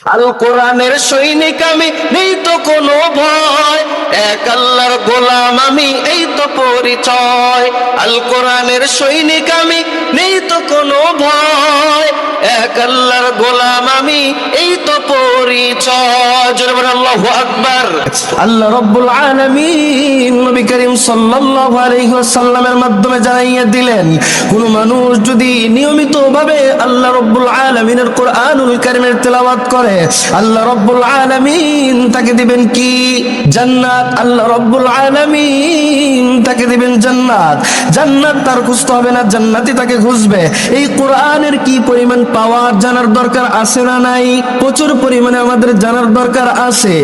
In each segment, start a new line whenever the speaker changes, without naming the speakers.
আল কোরআনের সৈনিক আমি, নেই তো কোনো ভয়, এক আল্লাহর গোলাম আমি, এই তো পরিচয়। আল কোরআনের সৈনিক আমি, নেই তো কোনো ভয়, এক আল্লাহর গোলাম আমি, এই তো পরিচয়। জোরে বলেন আল্লাহু আকবার। আল্লাহ রাব্বুল আলামিন নবী করিম সাল্লাল্লাহু আলাইহি ওয়াসাল্লামের মাধ্যমে জানাইয়া দিলেন, কোন মানুষ যদি নিয়মিতভাবে আল্লাহ রাব্বুল আলামিনের কোরআনুল কারীমের তেলাওয়াত করে, আল্লাহ রাব্বুল আলামিন তাকে দিবেন কি? জান্নাত। আল্লাহ রাব্বুল আলামিন তাকে দিবেন জান্নাত। জান্নাত তার খুঁজতে হবে না, জান্নাতই তাকে খুঁজবে। এই কোরআনের কি পরিমাণ পাওয়ার জানার দরকার আছে না নাই? প্রচুর পরিমাণে আমাদের জানার দরকার আছে।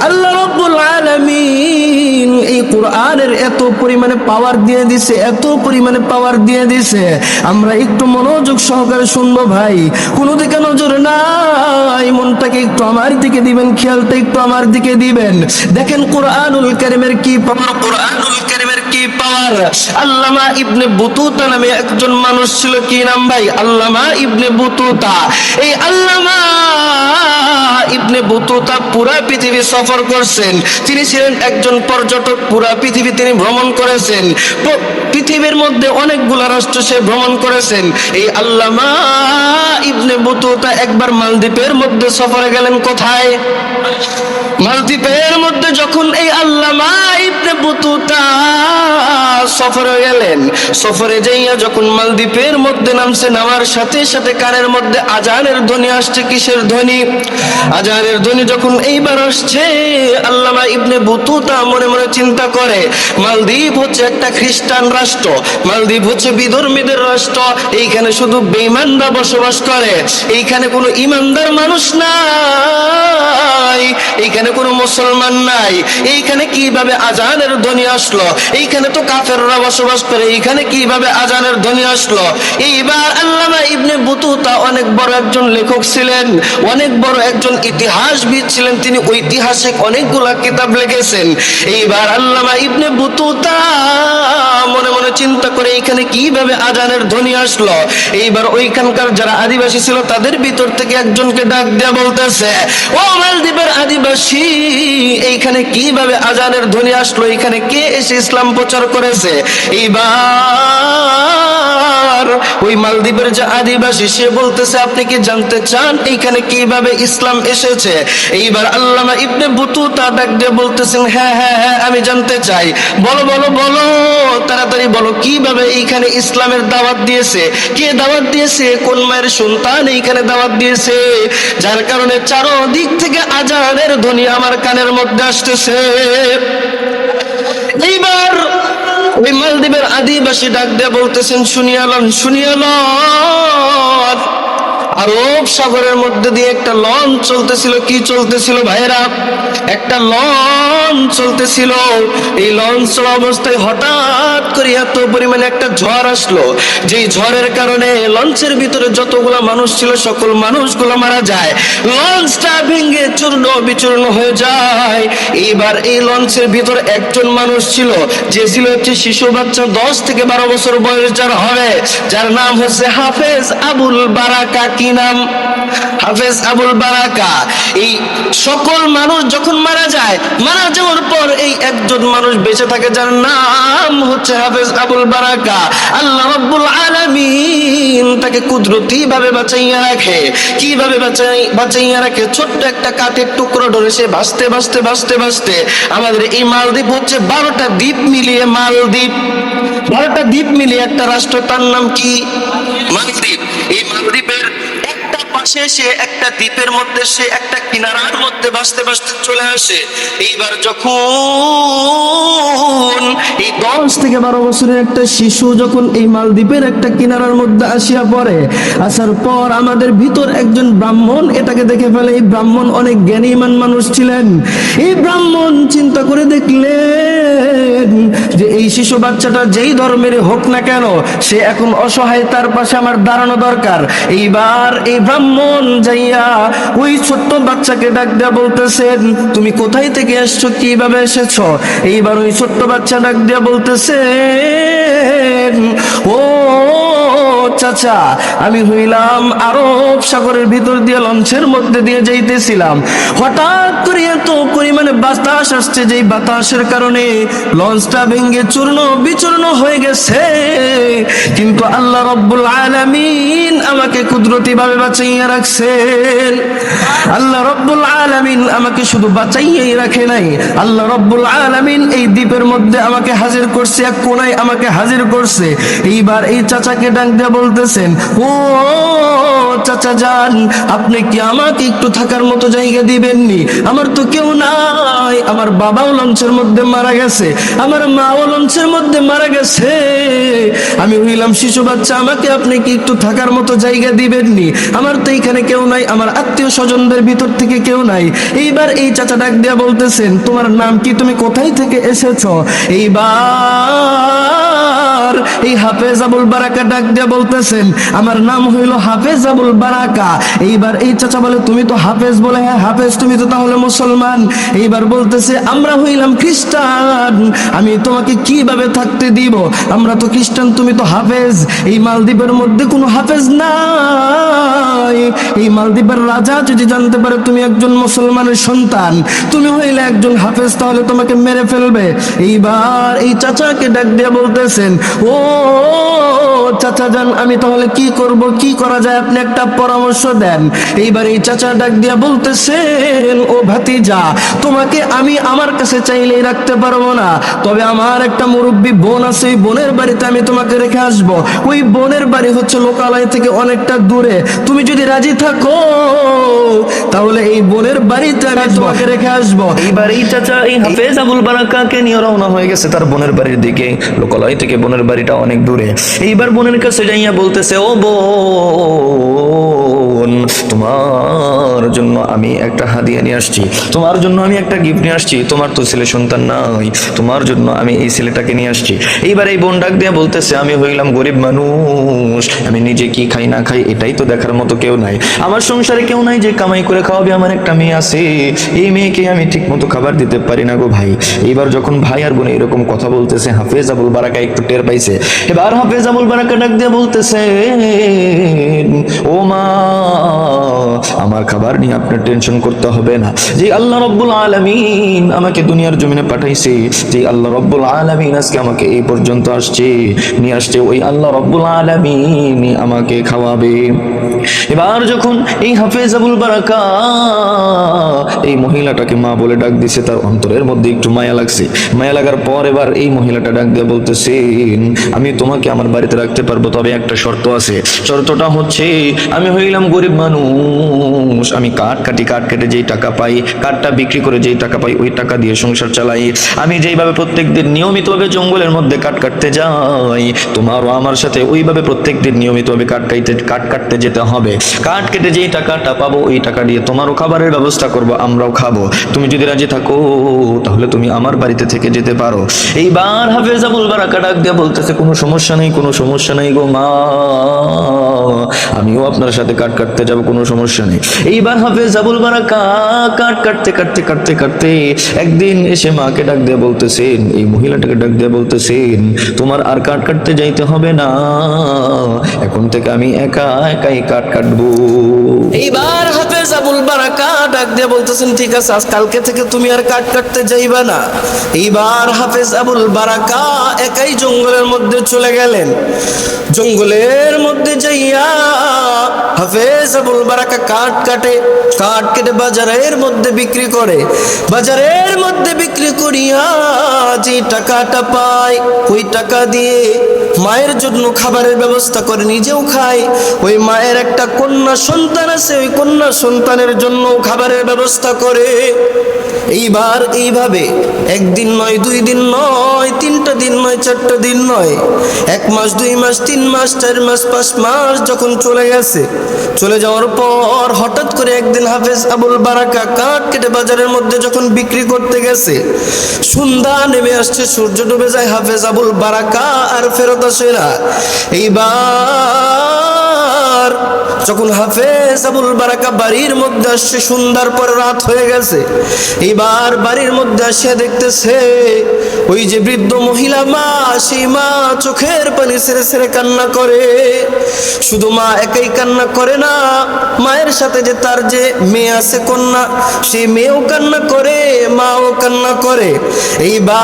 আল্লাহ রাব্বুল আলামিন এই কোরআনের এত পরিমাণে পাওয়ার দিয়ে দিছে, এত পরিমাণে পাওয়ার দিয়ে দিছে, আমরা একটু মনোযোগ সহকারে শুনবো ভাই। কোনো দিকে নজর নাই, মনটাকে একটু আমার দিকে দিবেন, খেয়ালটা একটু আমার দিকে দিবেন। দেখেন কোরআনুল কারীমের কি পাওয়ার, কোরআনুল কারীমের কি পাওয়ার। আল্লামা ইবনে বুতুতা নামে একজন মানুষ ছিল। কি নাম ভাই? আল্লামা ইবনে বুতুতা। এই আল্লামা ইবনে বুতুতা পুরা পৃথিবী সফর করছেন। তিনি ছিলেন একজন পর্যটক, পুরা পৃথিবী তিনি ভ্রমণ করেছেন। পৃথিবীর মধ্যে অনেকগুলা রাষ্ট্র সে ভ্রমণ করেছেন। এই আল্লামা ইবনে বুতুতা একবার মালদ্বীপের মধ্যে সফরে গেলেন। কোথায়? মালদ্বীপের মধ্যে যখন এই আল্লামা ইবনে বুতুতা সফরে গেলেন, সফরে যাইয়া যখন মালদ্বীপের মধ্যে নামছে, নামার সাথে সাথে কানের মধ্যে আজানের ধ্বনি আসছে। কিসের ধ্বনি? আজানের ধ্বনি যখন এইবার আসছে, আল্লামা ইবনে বুতুতা মনে মনে চিন্তা করে, মালদ্বীপ হচ্ছে একটা খ্রিস্টান রাষ্ট্র, মালদ্বীপ হচ্ছে বিধর্মীদের রাষ্ট্র, এইখানে শুধু বেঈমানরা বসবাস করে, এইখানে কোনো ইমানদার মানুষ নাই, এইখানে কোনো মুসলমান নাই, এইখানে কিভাবে আজানের ধ্বনি আসলো? এইখানে তো কাফেররা বসবাস করে, এইখানে কিভাবে আজানের ধ্বনি আসলো? এইবার আল্লামা ইবনে বুতুতা অনেক বড় একজন লেখক ছিলেন, অনেক বড় একজন ইতিহাসবিদ ছিলেন, তিনি ঐতিহাসিক অনেকগুলা কিতাব লিখেছেন। এইবার আল্লামা ইবনে বুতুতা মনে মনে চিন্তা করে, এইখানে কিভাবে আজানের ধ্বনি আসলো? এইবার ওইখানকার যারা আদিবাসী ছিল তাদের ভিতর থেকে একজনকে ডাক দেয়া বলতেছে, ও মালদ্বীপের আদিবাসী, এইখানে কিভাবে আজানের ধ্বনি আসলো? এইখানে কে এসে ইসলাম প্রচার করেছে? এইবার ওই মালদ্বীপের যে আদিবাসী সে বলতেছে, আপনি কি জানতে চান এইখানে কিভাবে ইসলাম এসেছে? এইবার আল্লামা ইবনে বুতুতা ডাক দিয়ে বলতেছেন, হ্যাঁ হ্যাঁ হ্যাঁ, আমি জানতে চাই, বলো বলো বলো, তাড়াতাড়ি বলো, কিভাবে এইখানে ইসলামের দাওয়াত দিয়েছে? কে দাওয়াত দিয়েছে? কোন মায়ের সন্তান এইখানে দাওয়াত দিয়েছে, যার কারণে চারদিক থেকে আজানের ধ্বনি আমার কানের মধ্যে আসতেছে? এইবার ওই মালদ্বীপের আদিবাসী ডাক দিয়ে বলতেছেন, শুনিয়ালন শুনিয়ালন, আরব সাগরের মধ্যে দিয়ে একটা লঞ্চ চলতেছিল। কি চলতেছিল ভাইরা? একটা লঞ্চ চলতেছিল। এই লঞ্চ চলা অবস্থায় হঠাৎ করে এত পরিমাণে একটা ঝড় আসলো, যেই ঝড়ের কারণে লঞ্চের ভিতরে যতগুলা মানুষ ছিল সকল মানুষগুলো মারা যায়, লঞ্চটা ভেঙে চূর্ণ বিচূর্ণ হয়ে যায়। এইবার এই লঞ্চের ভিতর একজন মানুষ ছিল, যে ছিল হচ্ছে শিশু বাচ্চা, 10 থেকে 12 বছর বয়স যার হবে, যার নাম হচ্ছে হাফেজ আবুল বারাকা। কি নাম? হাফেজ আবুল বারাকা। এই সকল মানুষ যখন মারা যায়, মারা যাওয়ার পর এই একজন মানুষ বেঁচে থাকে, যার নাম হচ্ছে হাফেজ আবুল বারাকা। আল্লাহ রাব্বুল আলামিন তাকে কুদরতি ভাবে বাঁচাইয়া রাখে। কিভাবে বাঁচাইয়া রাখে? ছোট্ট একটা কাঠের টুকরো ধরে সে ভাসতে ভাসতে ভাসতে ভাসতে, আমাদের এই মালদ্বীপ হচ্ছে 12টা দ্বীপ মিলিয়ে মালদ্বীপ, 12টা দ্বীপ মিলিয়ে একটা রাষ্ট্র, তার নাম কি? মালদ্বীপ। এই মালদ্বীপের একটা পাশে সে একটা দ্বীপের মধ্যে, সে একটা কিনারার মধ্যে ভাসতে ভাসতে চলে আসে। এইবার যখন এই 10 থেকে 12 বছরের একটা শিশু যখন এই মালদ্বীপের একটা কিনারার মধ্যে আসিয়া পড়ে, আসার পর আমাদের ভিতর একজন ব্রাহ্মণ এটাকে দেখে ফেলে। এই ব্রাহ্মণ অনেক জ্ঞানীমান মানুষ ছিলেন। এই ব্রাহ্মণ চিন্তা করে দেখলেন যে এই শিশু বাচ্চাটা যেই ধর্মের হোক না কেন, সে এখন অসহায়, তার পাশে আমার দাঁড়ানো দরকার। এইবার এই ব্রাহ্মণ যাইয়া ওই ছোট্ট বাচ্চাকে ডাক দেয়া বলতেছেন, তুমি কোথায় থেকে এসছো, কিভাবে এসেছো? এইবার ওই ছোট্ট বাচ্চা ডাক দেয়া বলতেছেন, ও চাচা, আমি হইলাম আরব সাগরের ভিতর দিয়ে লঞ্চের মধ্যে দিয়ে যাইতেছিলাম, হঠাৎ করে এত পরিমাণে বাতাস আসছে, যেই বাতাসের কারণে লঞ্চটা ভেঙে চূর্ণ বিচূর্ণ হয়ে গেছে। কিন্তু আল্লাহ রব্বুল আলামিন আমাকে কুদরতি ভাবে বাঁচাইয়া রাখছেন। আল্লাহ রব্বুল আলামিন আমাকে শুধু বাঁচাইয়াই রাখে নাই, আল্লাহ রব্বুল আলামিন এই দ্বীপের মধ্যে আমাকে হাজির করছে, এক কোনায় আমাকে হাজির করছে। এইবার এই চাচাকে ডাক দিয়ে বলতেছেন, ও চাচা যান, আপনি কি আমাকে একটু থাকার মতো জায়গা দিবেননি? আমার তো কেউ নাই, আমার বাবাও লঞ্চের মধ্যে মারা গেছে, আমার মাও লঞ্চের মধ্যে মারা গেছে, আমি হইলাম শিশু বাচ্চা, আমাকে আপনি কি একটু থাকার মতো জায়গা দিবেননি? আমার তো এইখানে কেউ নাই, আমার আত্মীয় স্বজনদের ভিতর থেকে কেউ নাই। এইবার এই চাচা ডাক দিয়া বলতেছেন, তোমার নাম কি, তুমি কোথায় থেকে এসেছো? এইবার এই হাফেজ আবুল বারাকা ডাক দিয়া বলতেছেন, আমার নাম হইল হাফেজ আবুল বারাকা। এইবার এই চাচা বলে, তুমি তো হাফেজ? বলে, হ্যাঁ হাফেজ, তুমি তো তাহলে মুসলমান। এইবার বলতেছে, আমরা হইলাম খ্রিস্টান, আমি তোমাকে কিভাবে থাকতে দিব? আমরা তো খ্রিস্টান, তুমি তো হাফেজ। এই মালদ্বীপের মধ্যে কোনো হাফেজ নাই। এই মালদ্বীপের রাজা যদি জানতে পারে তুমি একজন মুসলমানের সন্তান, তুমি হইলে একজন হাফেজ, তাহলে তোমাকে মেরে ফেলবে। এইবার এই চাচাকে ডাক দিয়ে বলতেছেন, ও চাচা যান, আমি তাহলে কি করব, কি করা যায়, আপনি একটা পরামর্শ দেন। এইবার এই চাচা ডাক দিয়া বলতেছেন, ও ভাতিজা, তোমাকে আমি আমার কাছে চাইলেই রাখতে পারবো না, তবে আমার একটা মুরব্বী বোন আছে, ওই বোনের বাড়িতে আমি তোমাকে রেখে আসবো। ওই বোনের বাড়ি হচ্ছে লোকালয় থেকে অনেকটা দূরে, তুমি যদি রাজি থাকো তাহলে এই বোনের বাড়িতে আমি তোমাকে রেখে আসবো।
এইবার এই চাচা এই হাফেজ আবুল বারাকাকে নিয়ে রওনা হয়ে গেছে তার বোনের বাড়ির দিকে। লোকালয় থেকে বোনের বাড়িটা অনেক দূরে। এইবার বোনের কাছে যাইয়া বলতেছে, ও বোন, তোমার জন্য আমি একটা হাদিয়া নিয়ে আসছি, তোমার জন্য আমি একটা গিফট নিয়ে আসছি। তোমার তো ছেলে সন্তান নাই, তোমার জন্য আমি এই ছেলেটাকে নিয়ে আসছি। এইবার এই বোন ডাক দিয়ে বলতেছে, আমি হইলাম গরিব মানুষ, আমি নিজে কি খাই না খাই এটাই তো দেখার মতো কেউ নাই, আমার সংসারে কেউ নাই যে কামাই করে খাওয়াবে। আমার একটা মেয়ে আছে, এই মেয়েকে আমি ঠিক মতো খাবার দিতে পারি না গো ভাই। এইবার যখন ভাই আর বোন এরকম কথা বলতেছে, হাফেজ আবুল বারাকা একটু টের পাইছে। এবার হাফেজ আবুল বারাকা ডাক দিয়ে বলতেছে, ও মা, আমার খাবার নিয়ে আপনার টেনশন করতে হবে না। যে আল্লাহ রব্বুল আলামিন আমাকে দুনিয়ার জমিনে পাঠাইছে, যে আল্লাহ রব্বুল আলামিন আজকে আমাকে এই পর্যন্ত নিয়ে আসছে, ওই আল্লাহ রব্বুল আলামিন আমাকে খাওয়াবে। এবার যখন এই হাফেজ আবুল বারাকা এই মহিলাটাকে মা বলে ডাক দিছে, তার অন্তরের মধ্যে একটু মায়া লাগছে। মায়া লাগার পর এবার এই মহিলাটা ডাক দিয়ে বলতেছেন, আমি তোমাকে আমার বাড়িতে রাখতে পারবো, তবে একটা শর্ত আছে। শর্তটা হচ্ছে, আমি হইলাম গরিব মানুষ, আমি কাঠ কেটে যেই টাকা পাই, কাঠটা বিক্রি করে যেই টাকা পাই, ওই টাকা দিয়ে সংসার চালাই। আমি যেইভাবে প্রত্যেকদিন নিয়মিতভাবে জঙ্গলের মধ্যে কাঠ কাটতে যাই, তোমারও আমার সাথে ওইভাবে প্রত্যেকদিন নিয়মিতভাবে কাঠ কাটতে যেতে হবে। কাঠ কেটে যেই টাকাটা পাবো, ওই টাকা দিয়ে তোমারও খাবারের ব্যবস্থা করবো, আমরাও খাবো। তুমি যদি রাজি থাকো তাহলে তুমি আমার বাড়িতে থেকে যেতে পারো। এইবার হাফেজ আবুল বারাকা ডাক দিয়ে বলতেছে, কোনো সমস্যা নেই, কোনো সমস্যা নেই গো মা, আমিও আপনার সাথে কাঠ কাটতে যাবো, কোনো সমস্যা নেই। এইবার হাফেজ আবুল বারাকা কাঠ কাটতে একদিন এসে মাকে ডাক দিয়ে বলতেছেন, এই মহিলাটাকে ডাক দিয়ে বলতেছেন, তোমার আর কাঠ কাটতে যাইতে হবে না, এখন থেকে আমি একাই কাঠ কাটবো।
এইবার হাফেজ আবুল বারাকা ডাক দিয়ে বলতেছেন, ঠিক আছে, আজ কালকে থেকে তুমি আর কাঠ কাটতে যাইবা না। এইবার হাফেজ আবুল বারাকা একাই জঙ্গলের মধ্যে চলে গেলেন। জঙ্গলের মধ্যে যাইয়া হাফেজ আবুল বারাকা কাঠ কেটে বাজারের মধ্যে বিক্রি করে। বাজারের মধ্যে বিক্রি করিয়া যে টাকাটা পায়, ওই টাকা দিয়ে মায়ের জন্য খাবারের ব্যবস্থা করে, নিজেও খায়। ওই মায়ের একটা কন্যা সন্তান আছে, ওই কন্যা সন্তানের জন্য খাবারের ব্যবস্থা করে। এইবার এইভাবে একদিন নয়, 2 দিন নয়, 3টা দিন নয়, 4টা দিন নয়, 1 মাস, 2 মাস, 3 মাস, 4 মাস, 5 মাস যখন চলে গেছে, চলে যাওয়ার পর হঠাৎ করে একদিন হাফেজ আবুল বারাকা কাঠ কেটে বাজারের মধ্যে যখন বিক্রি করতে গেছে, সন্ধ্যা নেমে আসছে, সূর্য ডুবে যায়, হাফেজ আবুল বারাকা আর ফেরত আসে না। এইবার এইবার যখন হাফেজ আবুল বারাকা বাড়ির মধ্যে আসছে, সন্ধ্যার পরে রাত হয়ে গেছে, এইবার বাড়ির মধ্যে আসে দেখতেছে ওই যে বৃদ্ধ মহিলা মা, সেই মা চোখের পানি ছেড়ে ছেড়ে কান্না করে। শুধু মা একাই কান্না করে না, মায়ের সাথে যে তার যে মেয়ে আছে কন্যা, সেই মেয়েও কান্না করে, মাও কান্না করে। এইবার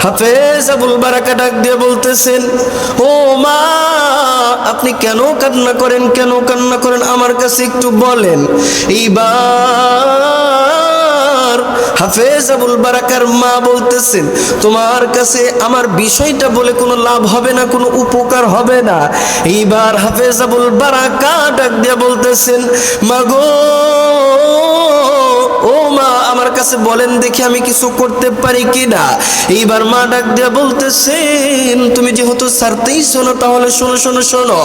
হাফেজ আবুল বারাকা ডাক দিয়ে বলতেছেন, ও মা, আপনি কেন কান্না করেন, কেন কান্না করেন, আমার কাছে একটু বলেন। এইবার হাফেজ আবুল বারাকার মা বলতেছেন, তোমার কাছে আমার বিষয়টা বলে কোনো লাভ হবে না, কোনো উপকার হবে না। এইবার হাফেজ আবুল বারাকা ডাক দিয়ে বলতেছেন, মাগো, ও মা, আমার কাছে বলেন দেখি আমি কিছু করতে পারি কিনা। এইবার মা ডাক দিয়ে বলতেছেন, তুমি যেহেতু ছাড়তেই শোনো, তাহলে শোনো শোনো শোনো।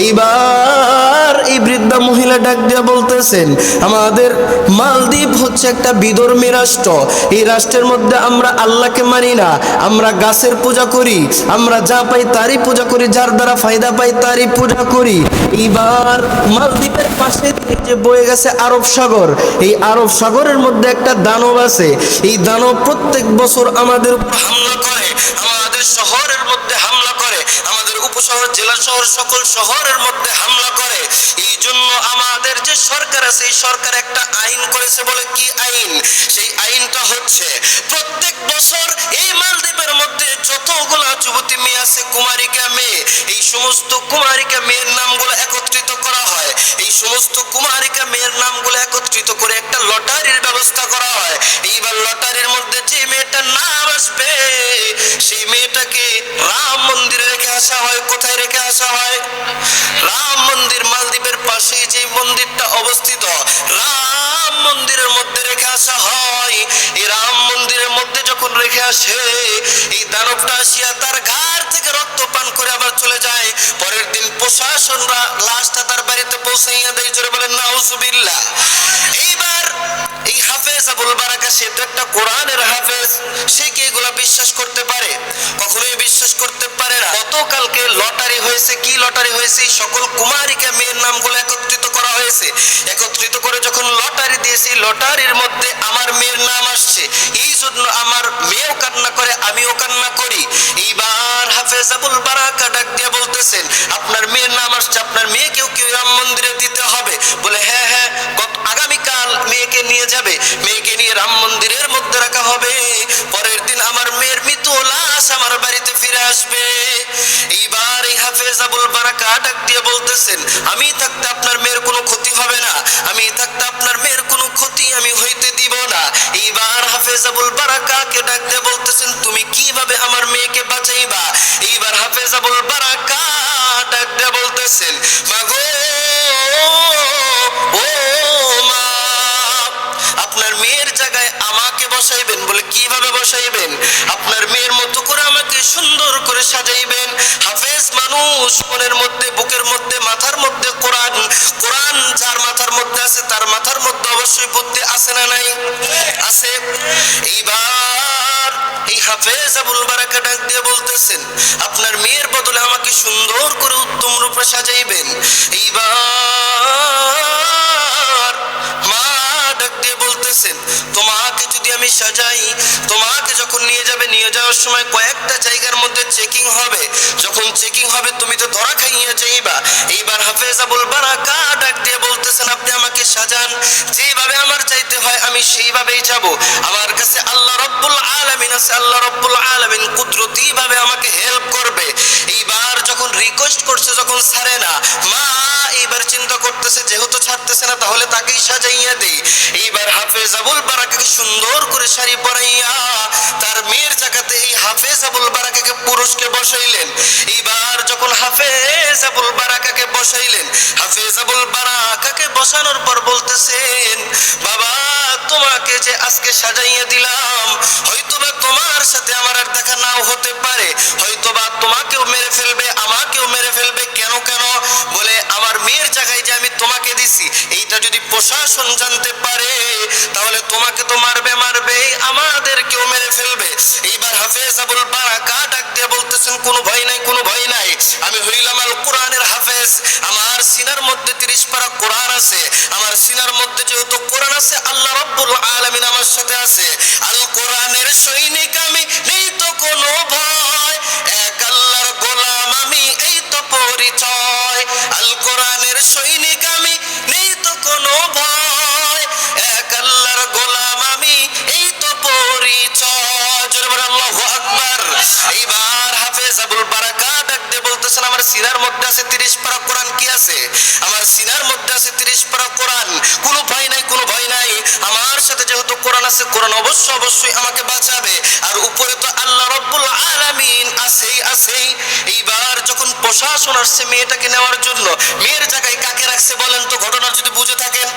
এইবার এই বৃদ্ধা মহিলা ডাক দিয়ে বলতেছেন, আমাদের মালদ্বীপ হচ্ছে একটা বিধর্মী রাষ্ট্র। এই রাষ্ট্রের মধ্যে আমরা আল্লাহকে মানি না, আমরা গাছের পূজা করি, আমরা যা পাই তারই পূজা করি, যার দ্বারা ফায়দা পাই তারই পূজা করি। এইবার মালদ্বীপের পাশে যে বয়ে গেছে আরব সাগর, এই আরব সাগরের মধ্যে একটা দানব আছে। এই দানব প্রত্যেক বছর আমাদের উপর হামলা করে, আমাদের শহরের মধ্যে হামলা করে, আমাদের উপশহর, জেলা শহর, সকল শহরের মধ্যে হামলা করে। এই জন্য আমাদের যে সরকার আছে, এই সরকার একটা আইন করেছে। বলে কি আইন? সেই আইনটা হচ্ছে প্রত্যেক বছর এই মালদ্বীপের মধ্যে যতগুলা যুবতী মেয়ে আছে, কুমারিকা মেয়ে, এই সমস্ত কুমারিকা মেয়ের নামগুলো একত্রিত করা হয়। এই সমস্ত কুমারিকা মেয়ের নামগুলো একত্রিত করে একটা লটারির ব্যবস্থা করা হয়। এইবার লটারির মধ্যে যে মেয়েটার নাম আসবে, সেই মেয়েটাকে রাম মন্দিরে রেখে আসা হয়। কোথায় রেখে আসা হয়? রাম মন্দির, মালদ্বীপের পাশে যে মন্দিরটা অবস্থিত, রাম মন্দিরের মধ্যে রেখে আসা হয়। এই রাম মন্দিরের মধ্যে যখন রেখে আসে, এই দানবটা আসিয়া তার ঘাড় থেকে রক্ত পান করে আবার চলে যায়। পরের দিন প্রশাসনরা লাশটা তার বাড়িতে পৌঁছাইয়া দেয়। জোরে বলেন নাউজুবিল্লাহ। এইবার এই হাফেজ আবুল বারাকা, সে তো একটা কোরআনের হাফেজ, সে কি এগুলা বিশ্বাস করতে পারে? কখনোই বিশ্বাস করতে পারে না। গতকালকে লটারি হয়েছে। কি লটারি হয়েছে? সকল কুমারিকা মেয়ের নামগুলো একত্রিত করা হয়েছে। একত্রিত করে যখন লটারি দিয়েছি, লটারির মধ্যে আমার মেয়ের নাম আসছে। এই জন্য আমার মেয়েও কান্না করে, আমিও কান্না করি। এইবার হাফেজ আবুল বারাকা ডাক দিয়ে বলতেছেন, আপনার মেয়ের নাম আসছে, আপনার মেয়েকেও কি রাম মন্দিরে দিতে হবে? বলে হ্যাঁ হ্যাঁ, আগামীকাল মেয়েকে নিয়ে যাবে, মেয়েকে নিয়ে রাম মন্দিরের মধ্যে রাখা হবে। পরের দিন আমার মেয়ের মৃত লাশ আমার বাড়িতে ফিরে আসবে। এইবার এই হাফেজ আবুল বারাকা ডাক দিয়ে বলতেছেন, আমি থাকতে আপনার মেয়ের কোনো ক্ষতি হবে না, আমি থাকতে আপনার মেয়ের কোনো ক্ষতি আমি হইতে দিব না। এইবার হাফেজ আবুল বারাকাকে ডাক দিয়ে বলতেছেন, তুমি কিভাবে আমার মেয়েকে বাঁচাইবা? এইবার হাফেজ আবুল বারাকা ডাক দিয়ে বলতেছেন, মাগো, ও মা, আপনার মেয়ের জায়গায় আমাকে বসাইবেন। বলে কিভাবে বসাইবেন? আপনার মেয়ের মতো করে আমাকে সুন্দর করে সাজাইবেন। হাফেজ মানুষ, মনের মধ্যে, বুকের মধ্যে, মাথার মধ্যে কোরআন। কোরআন যার মাথার মধ্যে আছে, তার মাথার মধ্যে অবশ্যই বুদ্ধি আছে না নাই? আছে। এইবার এই হাফেজ আবুল বারাকা ডাক দিয়ে বলতেছেন, আপনার মেয়ের বদলে আমাকে সুন্দর করে উত্তম রূপে সাজাইবেন। এইবার মা ডাক দিয়ে বলতেছেন, তোমাকে যদি আমি সাজাই, তোমাকে যখন নিয়ে যাবে, নিয়ে যাওয়ার সময় কয়েকটা জায়গার মধ্যে চেকিং হবে। যখন চেকিং হবে তুমি তো ধরা খাইয়া যাইবা। এইবার হাফেজ আবুল বারাকা ডাক দিয়ে বলতেছেন, আপনি আমাকে সাজান, যেভাবে আমার চাইতে হয় আমি সেইভাবেই যাব। আমার কাছে আল্লাহ রব্বুল আলামিন আছে, আল্লাহ রব্বুল আলামিন কুদরতি ভাবে আমাকে হেল্প করবে। এইবার যখন রিকোয়েস্ট করছে, যখন ছাড়ে না, মা এইবার চিন্তা করতেছে, যেহেতু ছাড়তেছে না, তাহলে তাকেই সাজাইয়া দেই। এইবার হাফেজ আবুল বারাকাকে সুন্দর করে শাড়ি পরাইয়া তার মেয়ের জায়গাতে এই হাফেজ আবুল বারাকাকে, পুরুষকে বসাইলেন। এইবার যখন হাফেজ আবুল বারাকাকে বসাইলেন, হাফেজ আবুল বারাকাকে বসানোর পর বলতেছেন, বাবা তোমাকে যে আজকে সাজাইয়া দিলাম, হয়তোবা তোমার সাথে আমার আর দেখা নাও হতে পারে, হয়তোবা তোমাকেও মেরে ফেলবে, আমাকেও মেরে ফেলবে। কেন কেন? বলে আমার মেয়ের জায়গায় যে আমি তোমাকে দিছি, এইটা যদি প্রশাসন জানতে পারে তাহলে তোমাকে তো মারবে, আমাদেরকেও মেরে ফেলবে। এইবার হাফেজ আবুল বারাকা ডাক দিয়ে বলতেছেন, কোনো ভয় নাই, কোনো ভয় নাই, আমি হইলাম আল কোরআনের হাফেজ। আমার সিনার মধ্যে 30 পারা কোরআন আছে। আমার সিনার মধ্যে যেহেতু কোরআন আছে, আল্লাহ রাব্বুল আলামিন আমার সাথে আছে। আল কোরআনের সৈনিক আমি, নেই তো কোনো ভয়, এক আল্লাহর গোলাম আমি, এই তো পরিচয়। আল কোরআনের সৈনিক আমি, নেই তো কোনো ভয়, এক আল্লাহর গোলাম আমি, এই তো পরিচয়। জোরে বলেন আল্লাহু আকবার। এইবার হাফেজ আবুল বারাকা ডাক দিয়ে বলতেছেন, আমার সিনার মধ্যে আছে 30 পারা কোরআন। কি আছে? আমার সিনার মধ্যে আছে 30 পারা কোরআন। কোনো ভয় নাই, কোনো ভয় নাই, আমার সাথে যেহেতু কোরআন আছে, কোরআন অবশ্যই আমাকে বাঁচাবে। আর উপরে তো আল্লাহ রাব্বুল আলামিন আছেই আছেই। এইবার যখন প্রশাসন আসছে মেয়েটাকে নেওয়ার জন্য, মেয়ের জায়গায় কাকে রাখছে বলেন তো, ঘটনা যদি বুঝে থাকেন?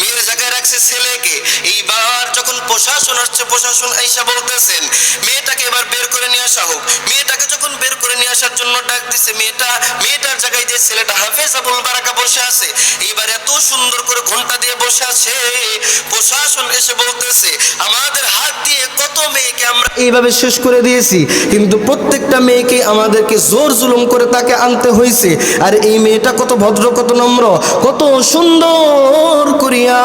মেয়ের জায়গায় রাখছে ছেলেকে। এইবার যখন প্রশাসন আসছে, প্রশাসন আইসা বলতেছেন মেয়েটাকে এবার বের করে নিয়ে আসা হোক। মেয়েটাকে যখন বের করে নিয়ে আসার জন্য ডাক দিছে, মেয়েটার জায়গায় যে ছেলেটা হাফেজ আবুল বারাকা বসে আছে, এইবার এত সুন্দর করে ঘন্টা দিয়ে বসে আছে। প্রশাসন এসে বলতেছে, আমাদের হাত দিয়ে কত মেয়েকে আমরা এইভাবে শেষ করে দিয়েছি, কিন্তু প্রত্যেকটা মেয়েকে আমাদেরকে জোর জুলুম করে তাকে আনতে হয়েছে। আর এই মেয়েটা কত ভদ্র, কত নম্র, কত সুন্দর করিয়া,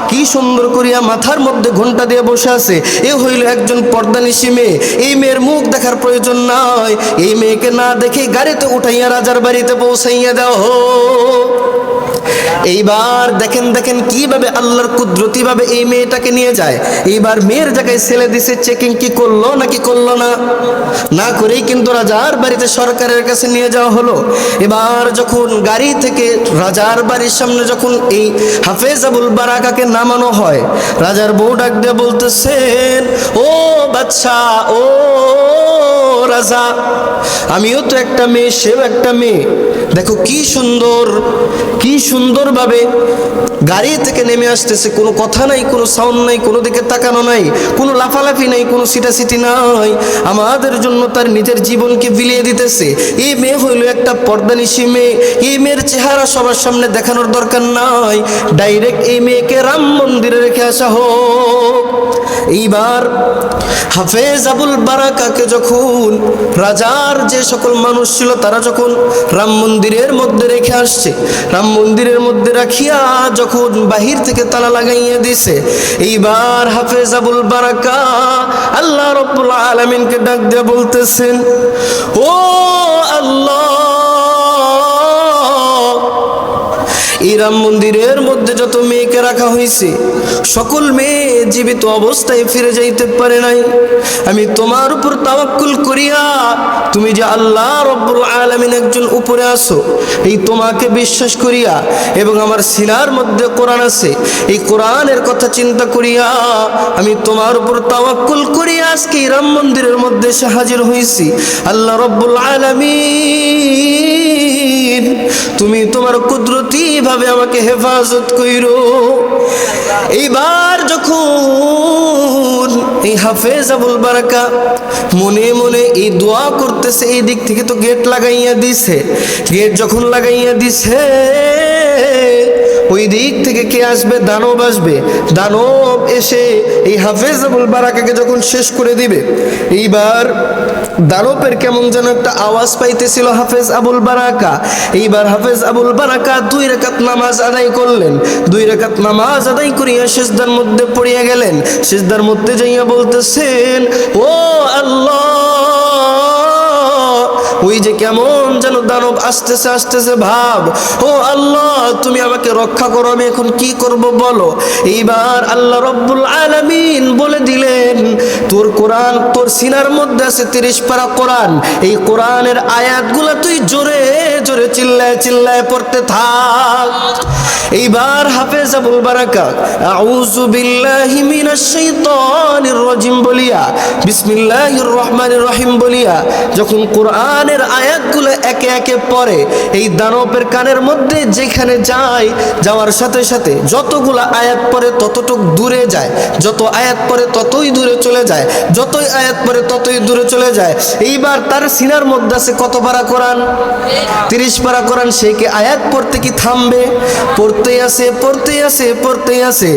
কি সুন্দর করিয়া মাথার মধ্যে ঘন্টা দিয়ে বসে আছে। এ হইল একজন পর্দানিশী মেয়ে। এই মেয়ের মুখ দেখার প্রয়োজন নাই। এই মেয়েকে না দেখে গাড়িতে উঠাইয়া রাজার বাড়িতে পৌঁছাইয়া দাও। এইবার দেখেন দেখেন কিভাবে আল্লাহর কুদরতি ভাবে এই মেয়েটাকে নিয়ে যায়। এইবার মেয়ের জায়গায় ছেলে দিছে, চেকিং কি করলো নাকি করলো না, না করেই কিন্তু রাজার বাড়িতে সরকারের কাছে নিয়ে যাওয়া হলো। এবার যখন গাড়ি থেকে রাজার বাড়ির সামনে যখন এই হাফেজ আবুল বারাকাকে নামানো হয়, রাজার বউ ডাক দিয়ে বলতেছেন, ও বাদশা, ও রাজা, আমিও তো একটা মেয়ে, সেও একটা মেয়ে, দেখো কি সুন্দর, কি সুন্দরভাবে গাড়ি থেকে নেমে আসতেছে। কোনো কথা নাই, কোনো সাউন্ড নাই, কোনো দিকে তাকানো নাই, কোনো লাফালাফি নাই, কোনো সিটাসিটি নাই। আমাদের জন্য তার নিজের জীবনকে বিলিয়ে দিতেছে। এই মেয়ে হইল একটা পর্দানিশী মেয়ে। এই মেয়ের চেহারা সবার সামনে দেখানোর দরকার নাই, ডাইরেক্ট এই মেয়েকে রাম মন্দিরে রেখে আসা হোক। এইবার হাফেজ আবুল বারাকাকে যখন রাজার যে সকল মানুষ ছিল তারা যখন রাম মন্দিরের মধ্যে রেখে আসছে, রাম মন্দিরের মধ্যে রাখিয়া যখন বাহির থেকে তালা লাগাইয়া দিছে, এইবার হাফেজ আবুল বারাকা আল্লাহ রাব্বুল আলামিনকে ডাক দিয়ে বলতেছেন, ও আল্লাহ, এই রাম মন্দিরের মধ্যে যত মেয়েকে রাখা হয়েছে সকল মেয়ে জীবিত অবস্থায় ফিরে যাইতে পারে নাই। আমি তোমার উপর তাওয়াক্কুল করিয়া, তুমি যে আল্লাহ রাব্বুল আলামিন একজন উপরে আছো, এই তোমাকে বিশ্বাস করিয়া এবং আমার সিনার মধ্যে কোরআন আছে, এই কোরআনের কথা চিন্তা করিয়া আমি তোমার উপর তাওয়াক্কুল করিয়া আজকে রাম মন্দিরের মধ্যে এসে হাজির হয়েছি। আল্লাহ রাব্বুল আলামিন, তুমি তোমার কুদরতি ভাবে আমাকে হেফাজত কইরো। এইবার যখন এই হাফেজ আবুল বারাকা মনে মনে এই দোয়া করতেছে, এই দিক থেকে তো গেট লাগাইয়া দিছে, গেট যখন লাগাইয়া দিছে ওই দিক থেকে কে আসবে? দানব আসবে। দানব এসে এই হাফেজ আবুল বারাকাকে যখন শেষ করে দিবে, এইবার দানবের কেমন যেন একটা আওয়াজ পাইতেছিল হাফেজ আবুল বারাকা। এইবার হাফেজ আবুল বারাকা 2 রাকাত নামাজ আদায় করলেন। 2 রাকাত নামাজ আদায় করিয়া সিজদার মধ্যে পড়িয়া গেলেন। সিজদার মধ্যে যাইয়া বলতেছেন, ও আল্লাহ, ওই যে কেমন যেন দানব আসতেছে আসতেছে ভাব, ও আল্লাহ তুমি আমাকে রক্ষা করো, আমি এখন কি করব বলো। এইবার আল্লাহ রাব্বুল আলামিন বলে দিলেন, তোর কোরআন, তোর সিনার মধ্যে আছে 30 পারা কোরআন, এই কোরআনের আয়াতগুলো তুই জোরে জোরে চিল্লায় চিল্লায় পড়তে থাক। এইবার হাফেজ আবুল বারাকা আউযু বিল্লাহি মিনাশ শাইতানির রাজিম বলিয়া বিসমিল্লাহির রহমানির রহিম বলিয়া যখন কোরআনের কোরআনের আয়াতগুলো একে একে পড়ে, এই দানবের কানের মধ্যে যেখানে যায়, যাওয়ার সাথে সাথে যতগুলো আয়াত পড়ে ততটুক দূরে যায়, যত আয়াত পড়ে ততই দূরে চলে যায়, যতই আয়াত পড়ে ততই দূরে চলে যায়। এইবার তার সিনার মধ্যে আছে কত পারা কোরআন? 30 পারা কোরআন। সে কি আয়াত পড়তে কি থামবে? পড়তেই আছে, পড়তেই আছে, পড়তেই আছে।